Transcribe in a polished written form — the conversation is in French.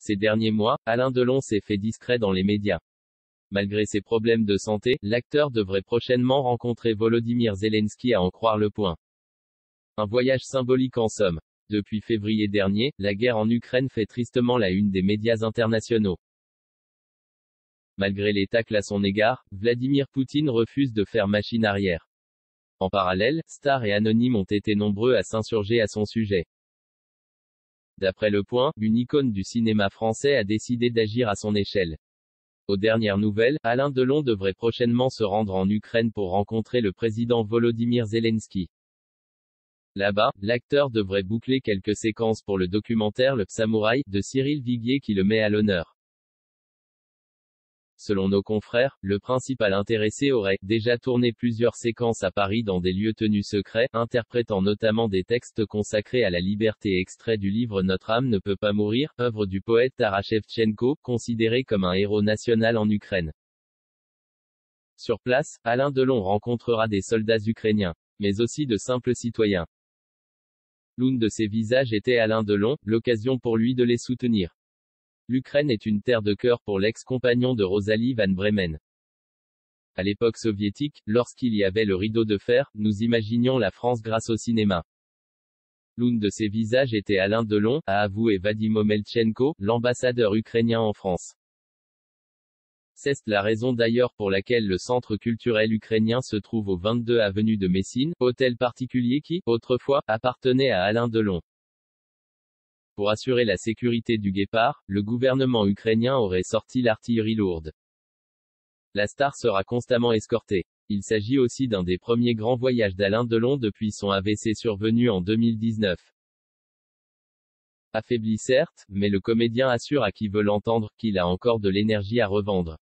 Ces derniers mois, Alain Delon s'est fait discret dans les médias. Malgré ses problèmes de santé, l'acteur devrait prochainement rencontrer Volodymyr Zelensky à en croire Le Point. Un voyage symbolique en somme. Depuis février dernier, la guerre en Ukraine fait tristement la une des médias internationaux. Malgré les tacles à son égard, Vladimir Poutine refuse de faire machine arrière. En parallèle, stars et anonymes ont été nombreux à s'insurger à son sujet. D'après Le Point, une icône du cinéma français a décidé d'agir à son échelle. Aux dernières nouvelles, Alain Delon devrait prochainement se rendre en Ukraine pour rencontrer le président Volodymyr Zelensky. Là-bas, l'acteur devrait boucler quelques séquences pour le documentaire Le Samouraï, de Cyril Viguier qui le met à l'honneur. Selon nos confrères, le principal intéressé aurait déjà tourné plusieurs séquences à Paris dans des lieux tenus secrets, interprétant notamment des textes consacrés à la liberté extraits du livre Notre âme ne peut pas mourir, œuvre du poète Taras Shevchenko, considéré comme un héros national en Ukraine. Sur place, Alain Delon rencontrera des soldats ukrainiens, mais aussi de simples citoyens. L'un de ces visages était Alain Delon, l'occasion pour lui de les soutenir. L'Ukraine est une terre de cœur pour l'ex-compagnon de Rosalie Van Bremen. À l'époque soviétique, lorsqu'il y avait le rideau de fer, nous imaginions la France grâce au cinéma. L'un de ces visages était Alain Delon, a avoué Vadim Omelchenko, l'ambassadeur ukrainien en France. C'est la raison d'ailleurs pour laquelle le centre culturel ukrainien se trouve au 22 avenue de Messine, hôtel particulier qui, autrefois, appartenait à Alain Delon. Pour assurer la sécurité du guépard, le gouvernement ukrainien aurait sorti l'artillerie lourde. La star sera constamment escortée. Il s'agit aussi d'un des premiers grands voyages d'Alain Delon depuis son AVC survenu en 2019. Affaibli certes, mais le comédien assure à qui veut l'entendre qu'il a encore de l'énergie à revendre.